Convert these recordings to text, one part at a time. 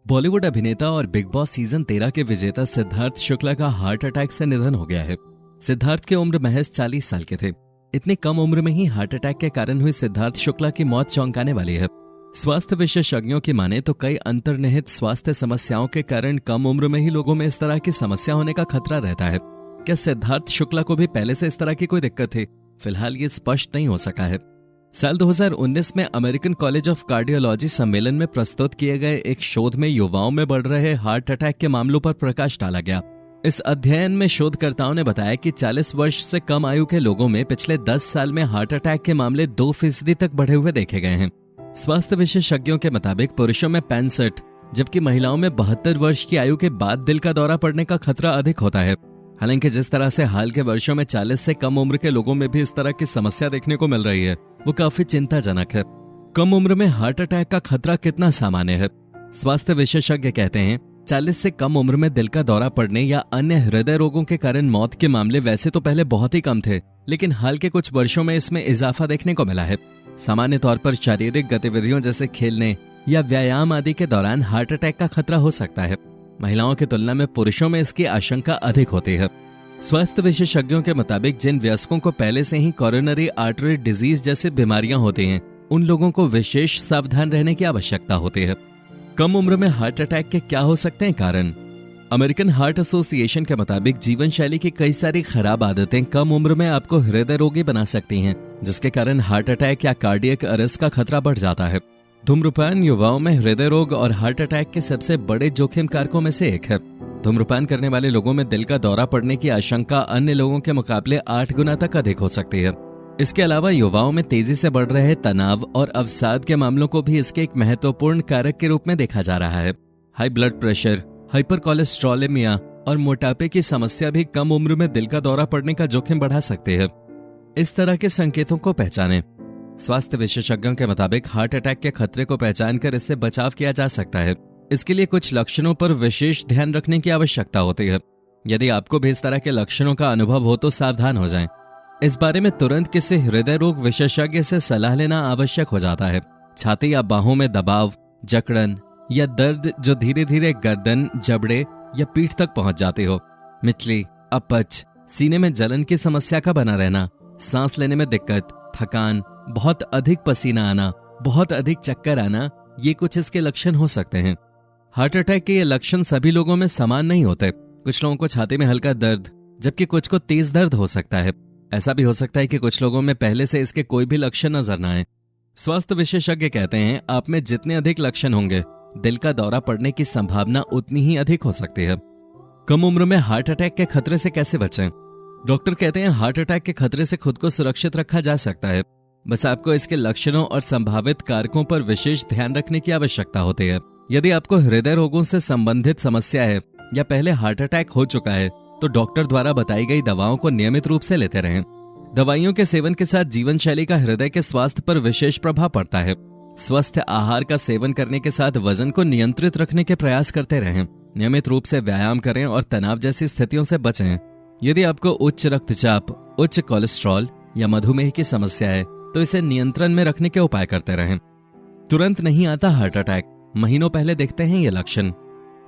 बॉलीवुड अभिनेता और big boss season 13 के विजेता सिद्धार्थ शुक्ला का हार्ट अटैक से निधन हो गया है। सिद्धार्थ की उम्र महज 40 साल के थे। इतनी कम उम्र में ही हार्ट अटैक के कारण हुई सिद्धार्थ शुक्ला की मौत चौंकाने वाली है। स्वास्थ्य विशेषज्ञों की माने तो कई अंतर्निहित स्वास्थ्य समस्याओं के कारण कम उम्र में ही लोगों में इस तरह की समस्या होने का खतरा रहता है। क्या सिद्धार्थ शुक्ला को भी पहले से इस तरह की कोई दिक्कत थी? फिलहाल ये स्पष्ट नहीं हो सका है। साल 2019 में अमेरिकन कॉलेज ऑफ कार्डियोलॉजी सम्मेलन में प्रस्तुत किए गए एक शोध में युवाओं में बढ़ रहे हार्ट अटैक के मामलों पर प्रकाश डाला गया। इस अध्ययन में शोधकर्ताओं ने बताया कि 40 वर्ष से कम आयु के लोगों में पिछले 10 साल में हार्ट अटैक के मामले 2% तक बढ़े हुए देखे गए हैं। स्वास्थ्य विशेषज्ञों के मुताबिक पुरुषों में 65 जबकि महिलाओं में 72 वर्ष की आयु के बाद दिल का दौरा पड़ने का खतरा अधिक होता है। हालांकि जिस तरह से हाल के वर्षों में 40 से कम उम्र के लोगों में भी इस तरह की समस्या देखने को मिल रही है, वो काफी चिंताजनक है। कम उम्र में हार्ट अटैक का खतरा कितना सामान्य है? स्वास्थ्य विशेषज्ञ कहते हैं 40 से कम उम्र में दिल का दौरा पड़ने या अन्य हृदय रोगों के कारण मौत के मामले वैसे तो पहले बहुत ही कम थे, लेकिन हाल के कुछ वर्षों में इसमें इजाफा देखने को मिला है। सामान्य तौर पर शारीरिक गतिविधियों जैसे खेलने या व्यायाम आदि के दौरान हार्ट अटैक का खतरा हो सकता है। महिलाओं की तुलना में पुरुषों में इसकी आशंका अधिक होती है। स्वास्थ्य विशेषज्ञों के मुताबिक जिन वयस्कों को पहले से ही कोरोनरी आर्टरी डिजीज जैसी बीमारियां होती हैं, उन लोगों को विशेष सावधान रहने की आवश्यकता होती है। कम उम्र में हार्ट अटैक के क्या हो सकते हैं कारण? अमेरिकन हार्ट एसोसिएशन के मुताबिक जीवन शैली की कई सारी खराब आदतें कम उम्र में आपको हृदय रोगी बना सकती हैं, जिसके कारण हार्ट अटैक या कार्डियक अरेस्ट का खतरा बढ़ जाता है। धूम्रपान युवाओं में हृदय रोग और हार्ट अटैक के सबसे बड़े जोखिम कारकों में से एक है। धूम्रपान करने वाले लोगों में दिल का दौरा पड़ने की आशंका अन्य लोगों के मुकाबले 8 गुना तक अधिक हो सकती है। इसके अलावा युवाओं में तेजी से बढ़ रहे तनाव और अवसाद के मामलों को भी इसके एक महत्वपूर्ण कारक के रूप में देखा जा रहा है। High blood pressure, hyper cholesterolaemia और मोटापे की समस्या भी कम उम्र में दिल का दौरा पड़ने का जोखिम बढ़ा सकती है। इस तरह के संकेतों को पहचानें। स्वास्थ्य विशेषज्ञों के मुताबिक हार्ट अटैक के खतरे को पहचान कर इससे बचाव किया जा सकता है। इसके लिए कुछ लक्षणों पर विशेष ध्यान रखने की आवश्यकता होती है। यदि आपको भी इस तरह के लक्षणों का अनुभव हो तो सावधान हो जाएं। इस बारे में तुरंत किसी हृदय रोग विशेषज्ञ से सलाह लेना आवश्यक हो जाता है। छाती या बाहों में दबाव, जकड़न या दर्द जो धीरे धीरे गर्दन, जबड़े या पीठ तक पहुंच जाती हो, मिचली, अपच, सीने में जलन की समस्या का बना रहना, सांस लेने में दिक्कत, थकान, बहुत अधिक पसीना आना, बहुत अधिक चक्कर आना, ये कुछ इसके लक्षण हो सकते हैं। हार्ट अटैक के ये लक्षण सभी लोगों में समान नहीं होते। कुछ लोगों को छाती में हल्का दर्द जबकि कुछ को तेज दर्द हो सकता है। ऐसा भी हो सकता है कि कुछ लोगों में पहले से इसके कोई भी लक्षण नजर न आए। स्वास्थ्य विशेषज्ञ कहते हैं आप में जितने अधिक लक्षण होंगे, दिल का दौरा पड़ने की संभावना उतनी ही अधिक हो सकती है। कम उम्र में हार्ट अटैक के खतरे से कैसे बचें? डॉक्टर कहते हैं हार्ट अटैक के खतरे से खुद को सुरक्षित रखा जा सकता है। बस आपको इसके लक्षणों और संभावित कारकों पर विशेष ध्यान रखने की आवश्यकता होती है। यदि आपको हृदय रोगों से संबंधित समस्या है या पहले हार्ट अटैक हो चुका है तो डॉक्टर द्वारा बताई गई दवाओं को नियमित रूप से लेते रहें। दवाइयों के सेवन के साथ जीवन शैली का हृदय के स्वास्थ्य पर विशेष प्रभाव पड़ता है। स्वस्थ आहार का सेवन करने के साथ वजन को नियंत्रित रखने के प्रयास करते रहें। नियमित रूप से व्यायाम करें और तनाव जैसी स्थितियों से बचें। यदि आपको उच्च रक्तचाप, उच्च कोलेस्ट्रॉल या मधुमेह की समस्या है तो इसे नियंत्रण में रखने के उपाय करते रहें। तुरंत नहीं आता हार्ट अटैक, महीनों पहले दिखते हैं ये लक्षण।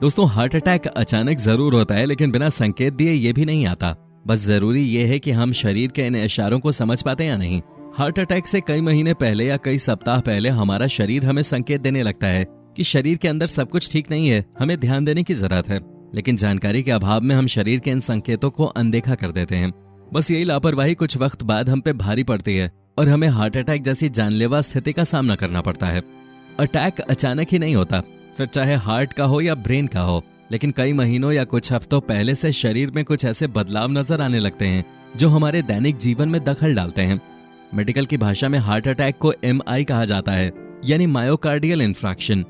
दोस्तों, हार्ट अटैक अचानक जरूर होता है, लेकिन बिना संकेत दिए ये भी नहीं आता। बस जरूरी ये है कि हम शरीर के इन इशारों को समझ पाते हैं या नहीं। हार्ट अटैक से कई महीने पहले या कई सप्ताह पहले हमारा शरीर हमें संकेत देने लगता है कि शरीर के अंदर सब कुछ ठीक नहीं है, हमें ध्यान देने की जरूरत है। लेकिन जानकारी के अभाव में हम शरीर के इन संकेतों को अनदेखा कर देते हैं। बस यही लापरवाही कुछ वक्त बाद हम पे भारी पड़ती है और हमें हार्ट अटैक जैसी जानलेवा स्थिति का सामना करना पड़ता है। अटैक अचानक ही नहीं होता, फिर चाहे हार्ट का हो या ब्रेन का हो, लेकिन कई महीनों या कुछ हफ्तों पहले से शरीर में कुछ ऐसे बदलाव नजर आने लगते हैं जो हमारे दैनिक जीवन में दखल डालते हैं। मेडिकल की भाषा में हार्ट अटैक को MI कहा जाता है, यानी मायोकार्डियल इंफ्रैक्शन।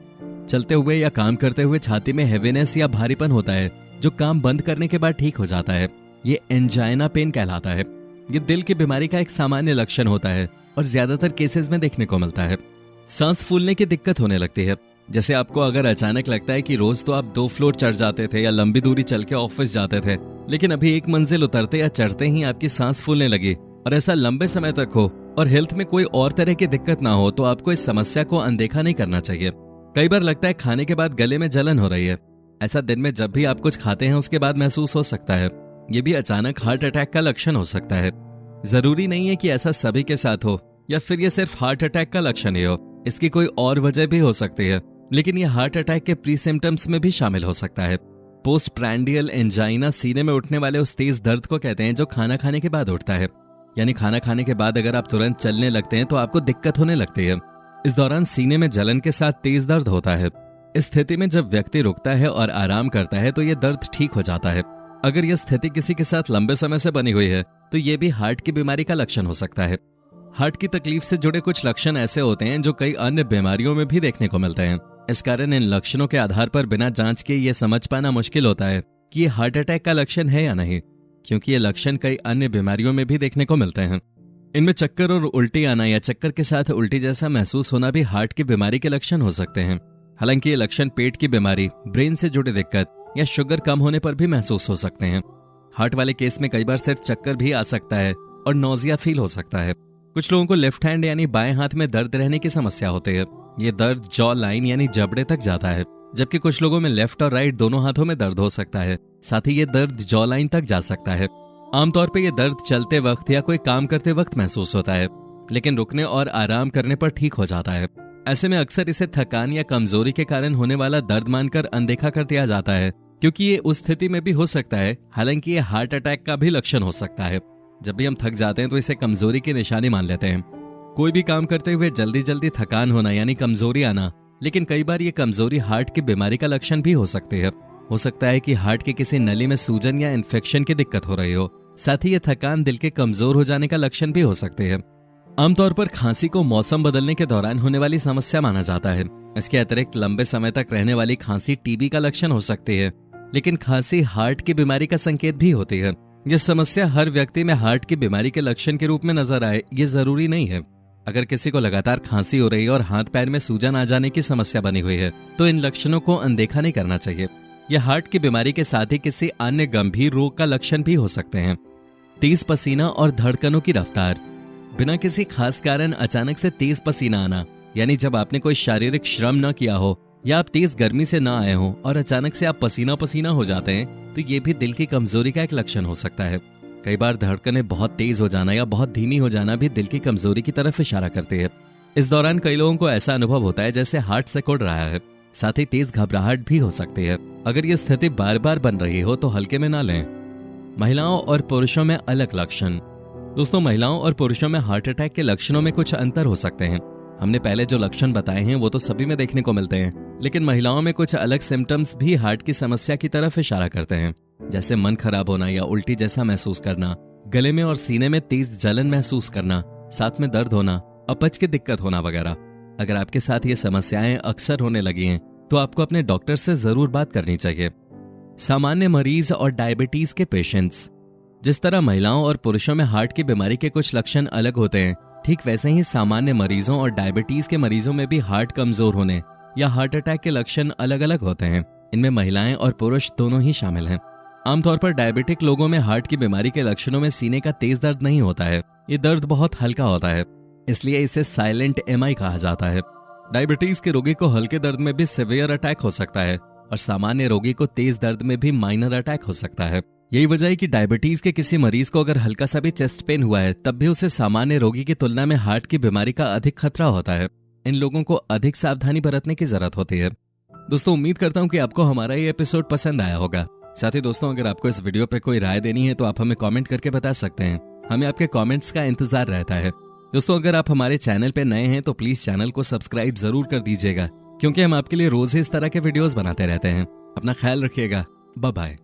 चलते हुए या काम करते हुए छाती में हेवीनेस या भारीपन होता है जो काम बंद करने के बाद ठीक हो जाता है। ये एंजाइना पेन कहलाता है। ये दिल की बीमारी का एक सामान्य लक्षण होता है और ज्यादातर केसेस में देखने को मिलता है। सांस फूलने की दिक्कत होने लगती है। जैसे आपको अगर अचानक लगता है कि रोज तो आप 2 फ्लोर चढ़ जाते थे या लंबी दूरी चल के ऑफिस जाते थे, लेकिन अभी एक मंजिल उतरते या चढ़ते ही आपकी सांस फूलने लगी और ऐसा लंबे समय तक हो और हेल्थ में कोई और तरह की दिक्कत ना हो, तो आपको इस समस्या को अनदेखा नहीं करना चाहिए। कई बार लगता है खाने के बाद गले में जलन हो रही है। ऐसा दिन में जब भी आप कुछ खाते हैं उसके बाद महसूस हो सकता है। ये भी अचानक हार्ट अटैक का लक्षण हो सकता है। जरूरी नहीं है कि ऐसा सभी के साथ हो या फिर ये सिर्फ हार्ट अटैक का लक्षण ही हो, इसकी कोई और वजह भी हो सकती है, लेकिन ये हार्ट अटैक के प्री सिम्टम्स में भी शामिल हो सकता है। पोस्ट प्रैंडियल एंजाइना सीने में उठने वाले उस तेज दर्द को कहते हैं जो खाना खाने के बाद उठता है। यानी खाना खाने के बाद अगर आप तुरंत चलने लगते हैं तो आपको दिक्कत होने लगती है। इस दौरान सीने में जलन के साथ तेज दर्द होता है। इस स्थिति में जब व्यक्ति रुकता है और आराम करता है तो ये दर्द ठीक हो जाता है। अगर यह स्थिति किसी के साथ लंबे समय से बनी हुई है तो ये भी हार्ट की बीमारी का लक्षण हो सकता है। हार्ट की तकलीफ से जुड़े कुछ लक्षण ऐसे होते हैं जो कई अन्य बीमारियों में भी देखने को मिलते हैं। इस कारण इन लक्षणों के आधार पर बिना जांच के ये समझ पाना मुश्किल होता है कि ये हार्ट अटैक का लक्षण है या नहीं, क्योंकि ये लक्षण कई अन्य बीमारियों में भी देखने को मिलते हैं। इनमें चक्कर और उल्टी आना या चक्कर के साथ उल्टी जैसा महसूस होना भी हार्ट की बीमारी के लक्षण हो सकते हैं। हालांकि ये लक्षण पेट की बीमारी, ब्रेन से जुड़ी दिक्कत या शुगर कम होने पर भी महसूस हो सकते हैं। हार्ट वाले केस में कई बार सिर्फ चक्कर भी आ सकता है और नौजिया फील हो सकता है। कुछ लोगों को लेफ्ट हैंड यानी बाएं हाथ में दर्द रहने की समस्या होती है। ये दर्द जॉ लाइन यानी जबड़े तक जाता है, जबकि कुछ लोगों में लेफ्ट और राइट दोनों हाथों में दर्द हो सकता है। साथ ही ये दर्द जॉ लाइन तक जा सकता है। आमतौर पर यह दर्द चलते वक्त या कोई काम करते वक्त महसूस होता है, लेकिन रुकने और आराम करने पर ठीक हो जाता है। ऐसे में अक्सर इसे थकान या कमजोरी के कारण होने वाला दर्द मानकर अनदेखा कर दिया जाता है, क्योंकि ये उस स्थिति में भी हो सकता है। हालांकि ये हार्ट अटैक का भी लक्षण हो सकता है। जब भी हम थक जाते हैं तो इसे कमजोरी की निशानी मान लेते हैं। कोई भी काम करते हुए जल्दी जल्दी थकान होना यानी कमजोरी आना, लेकिन कई बार ये कमजोरी हार्ट की बीमारी का लक्षण भी हो सकती है। हो सकता है कि हार्ट के किसी नली में सूजन या इन्फेक्शन की दिक्कत हो रही हो। साथ ही ये थकान दिल के कमजोर हो जाने का लक्षण भी हो सकते हैं। आमतौर पर खांसी को मौसम बदलने के दौरान होने वाली समस्या माना जाता है। इसके अतिरिक्त लंबे समय तक रहने वाली खांसी टीबी का लक्षण हो सकती है, लेकिन खांसी हार्ट की बीमारी का संकेत भी होती है। यह समस्या हर व्यक्ति में हार्ट की बीमारी के लक्षण के रूप में नजर आए ये जरूरी नहीं है। अगर किसी को लगातार खांसी हो रही है और हाथ पैर में सूजन आ जाने की समस्या बनी हुई है तो इन लक्षणों को अनदेखा नहीं करना चाहिए। यह हार्ट की बीमारी के साथ ही किसी अन्य गंभीर रोग का लक्षण भी हो सकते हैं। तेज पसीना और धड़कनों की रफ्तार। बिना किसी खास कारण अचानक से तेज पसीना आना, यानी जब आपने कोई शारीरिक श्रम न किया हो या आप तेज गर्मी से न आए हो और अचानक से आप पसीना पसीना हो जाते हैं तो ये भी दिल की कमजोरी का एक लक्षण हो सकता है। कई बार धड़कनें बहुत तेज हो जाना या बहुत धीमी हो जाना भी दिल की कमजोरी की तरफ इशारा करती है। इस दौरान कई लोगों को ऐसा अनुभव होता है जैसे हार्ट सिकुड़ रहा है। साथ ही तेज घबराहट भी हो सकती है। अगर ये स्थिति बार बार बन रही हो तो हल्के में ना लें। महिलाओं और पुरुषों में अलग लक्षण। दोस्तों, महिलाओं और पुरुषों में हार्ट अटैक के लक्षणों में कुछ अंतर हो सकते हैं। हमने पहले जो लक्षण बताए हैं वो तो सभी में देखने को मिलते हैं, लेकिन महिलाओं में कुछ अलग सिम्टम्स भी हार्ट की समस्या की तरफ इशारा करते हैं, जैसे मन खराब होना या उल्टी जैसा महसूस करना, गले में और सीने में तेज जलन महसूस करना, साथ में दर्द होना, अपच की दिक्कत होना वगैरह। अगर आपके साथ ये समस्याएं अक्सर होने लगी हैं तो आपको अपने डॉक्टर से जरूर बात करनी चाहिए। सामान्य मरीज और डायबिटीज के पेशेंट्स। जिस तरह महिलाओं और पुरुषों में हार्ट की बीमारी के कुछ लक्षण अलग होते हैं, ठीक वैसे ही सामान्य मरीजों और डायबिटीज के मरीजों में भी हार्ट कमजोर होने या हार्ट अटैक के लक्षण अलग अलग होते हैं। इनमें महिलाएं और पुरुष दोनों ही शामिल हैं। आमतौर पर डायबिटिक लोगों में हार्ट की बीमारी के लक्षणों में सीने का तेज दर्द नहीं होता है। ये दर्द बहुत हल्का होता है, इसलिए इसे साइलेंट एमआई कहा जाता है। डायबिटीज के रोगी को हल्के दर्द में भी सिवियर अटैक हो सकता है और सामान्य रोगी को तेज दर्द में भी माइनर अटैक हो सकता है। यही वजह है कि डायबिटीज के किसी मरीज को अगर हल्का सा भी चेस्ट पेन हुआ है तब भी उसे सामान्य रोगी की तुलना में हार्ट की बीमारी का अधिक खतरा होता है। इन लोगों को अधिक सावधानी बरतने की जरूरत होती है। दोस्तों, उम्मीद करता हूं कि आपको हमारा ये एपिसोड पसंद आया होगा। साथ ही दोस्तों, अगर आपको इस वीडियो पे कोई राय देनी है तो आप हमें कमेंट करके बता सकते हैं। हमें आपके कमेंट्स का इंतजार रहता है। दोस्तों, अगर आप हमारे चैनल पे नए हैं तो प्लीज चैनल को सब्सक्राइब जरूर कर दीजिएगा, क्योंकि हम आपके लिए रोज ही इस तरह के वीडियोस बनाते रहते हैं। अपना ख्याल रखिएगा। Bye bye.